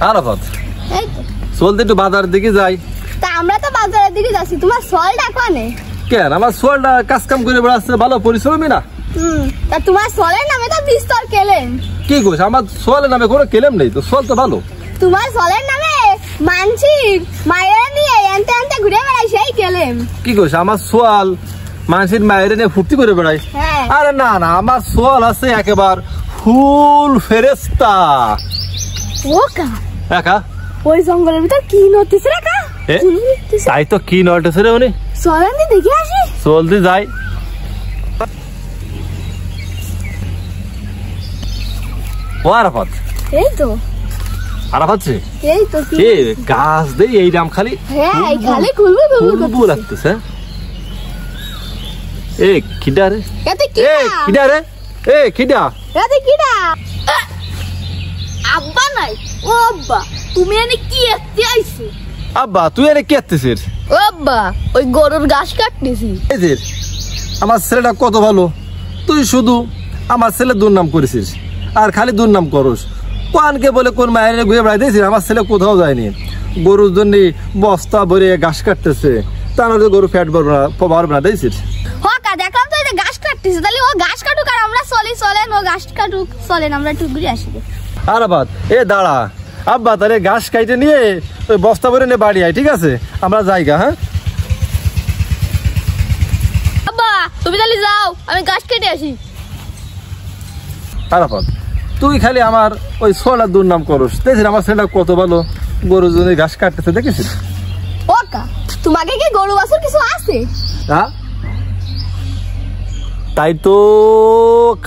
আরাফাত এই তো চলতে একটু বাজারের দিকে যাই। তা আমরা তো বাজারের দিকে যাচ্ছি, তোমার সোয়ালটা কোনে? কেন আমার সোয়ালটা কাজ কাম করে বেড়াচ্ছে, ভালো পরিশ্রমী না? তা তোমার সোয়ালের নামে তো বিস্তর কেলেম। কি কইছ? আমার সোয়ালের নামে কোনো কেলেম নেই তো, সোয়াল তো ভালো। তোমার সোয়ালের নামে মানসির মায়েরা নিয়ে এনতে এনতে ঘুরে বেড়াই সেই কেলেম। কি কইছ? আমার সোয়াল মানুষের মায়ের নিয়ে ফুর্তি করে বেড়াই? হ্যাঁ। আরে না না, আমার সোয়াল আছে একেবার ফুল ফেরেস্তা। ও কা একা ওই জঙ্গলের ভিতর কি নড়তেছে রে কা? তাই তো কি নড়তেছে রে? উনি সোয়াল আমি দেখে আসি। চলতে যাই। ও আরাফাত, এই তো আরাফাত রে, এই তো কি এ গাছ দেই এই রাম খালি হ্যাঁ এই খালি খুলবো খুলবো লাগতেছে। এ কিডা রে? এতে কি এ কিডা রে? এ কিডা? এতে কি না? আব্বা নাই। ও আব্বা, তুমি এনে কি এতে আইছো? আব্বা তুই এনে কি করতেছিস? ও আব্বা, ওই গরুর ঘাস কাটতেছি। এই যে আমার ছেলেটা কত ভালো, তুই শুধু আমার ছেলে দুর্নাম করেছিস আর খালি দুর্নাম করস। কোনকে বলে কোন মায়ের ঘুরে বেড়াই দিয়েছিস? আমার ছেলে কোথাও যায়নি, গরুর জন্য বস্তা ভরে ঘাস কাটতেছে, তা নাহলে গরু ফ্যাট পারবে না দিয়েছিস। হকা দেখলাম তো এই ঘাস কাটতেছে, তাহলে ও ঘাস কাটুক আর আমরা চলেন ও ঘাস কাটুক, চলেন আমরা একটু ঘুরে আসি। আরাফাত এ দাঁড়া, আব্বা তাহলে ঘাস কাইটে নিয়ে ওই বস্তা ভরে নিয়ে বাড়ি আয়, ঠিক আছে? আমরা যাইগা। হ্যাঁ আব্বা তুমি তাহলে যাও, আমি ঘাস কেটে আসি। আরাফাত তুই খালি আমার ওই সোয়ালের দুর্নাম করস, দেখছিস আমার ছেলেটা কত ভালো, গরুর জন্য ঘাস কাটতেছে দেখেছিস? ওকা তোমাকে কি গরু বাছুর কিছু আছে? হ্যাঁ তাই তো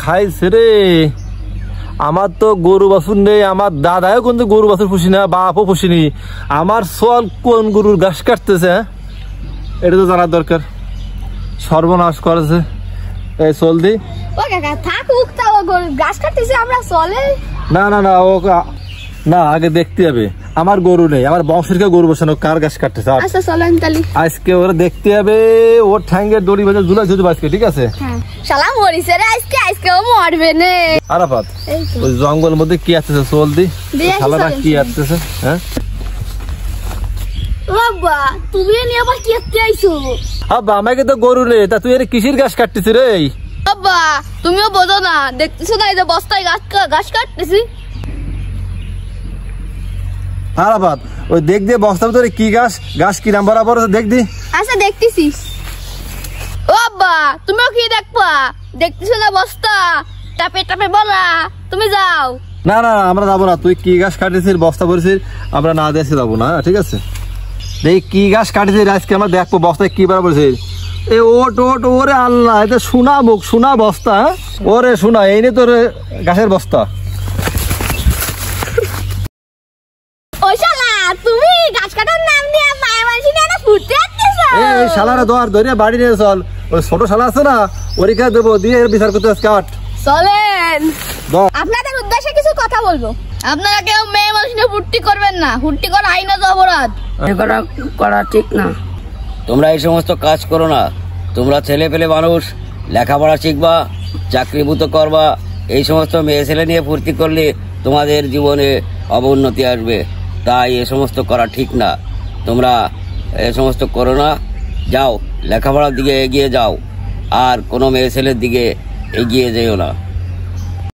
খাইছে রে। আমার তো গরু বাছুর নেই, আমার দাদাও কিন্তু গরু বাছুর পুষি না, বাপও পুষিনি। আমার সোয়াল কোন গরুর ঘাস কাটতেছে এটা তো জানার দরকার। সর্বনাশ করেছে এই চলদি। ও কাকা থাকুক, তাও গরু ঘাস কাটতেছে আমরা চলে। না না না, ও না, আগে দেখতে হবে আমার গরু নেই, আমার বংশের কেউ গরু বসানো, কার ঘাস কাটতেছে। আচ্ছা চলেন তাহলে আজকে ওরা দেখতে হবে, ওর ঠ্যাঙ্গের দড়ি বাজে ঝুলা ঝুলবে আজকে, ঠিক আছে? হ্যাঁ শালা মরিছে রে আজকেও মরবে নে। আরাফাত ওই জঙ্গলের মধ্যে কি আসতেছে চলদি, শালাটা কি আসতেছে? হ্যাঁ বাবা তুমি নিয়ে আবার কি করতে আইছো? আব্বা আমাকে তো গরু নেই, তা তুই এর কিসির ঘাস কাটতেছিস রে? বাবা তুমিও বোঝো না, দেখতেছো না এই যে বস্তায় ঘাস কাটতেছি। আরাফাত ওই দেখ দিয়ে বস্তার ভিতরে কি ঘাস, ঘাস কি নাম বরাবর দেখ দি। আচ্ছা দেখতেছি। ও বাবা তুমিও কি দেখবা, দেখতেছো না বস্তা টাপে টাপে বলা, তুমি যাও। না না আমরা যাবো না, তুই কি ঘাস কাটেছিস বস্তা ভরেছিস, আমরা না দেখে যাবো না, ঠিক আছে? দেখ কি ঘাস কাটেছিস আজকে, আমরা দেখবো বস্তায় কি বরাবর বলছিস। এ ওট ওট ওরে আল্লাহ, এটা সোনা মুখ সোনা বস্তা, ওরে সোনা এই নে তোর ঘাসের বস্তা। ওই শালা তুমি ঘাস কাটার নাম দিয়ে মায়া মানুষ নিয়ে না ফুটতে আসতেছো। এই শালারা ধরে বাড়ি নিয়ে চল, ওই ছোট শালা আছে না ওরই কাছে দেবো, দিয়ে বিচার করতে কাট। চলেন আপনাদের উদ্দেশ্যে কিছু কথা বলবো। আপনারা কেউ মেয়ে মানুষ নিয়ে ফুর্তি করবেন না, ফুর্তি করা আইনত অপরাধ, করা ঠিক না। তোমরা এই সমস্ত কাজ করো না, তোমরা ছেলে পেলে মানুষ, লেখাপড়া শিখবা, চাকরিভূত করবা। এই সমস্ত মেয়ে ছেলে নিয়ে ফুর্তি করলে তোমাদের জীবনে অবনতি আসবে, তাই এ সমস্ত করা ঠিক না। তোমরা এ সমস্ত করো না, যাও লেখাপড়ার দিকে এগিয়ে যাও, আর কোনো মেয়ে ছেলের দিকে এগিয়ে যেও না।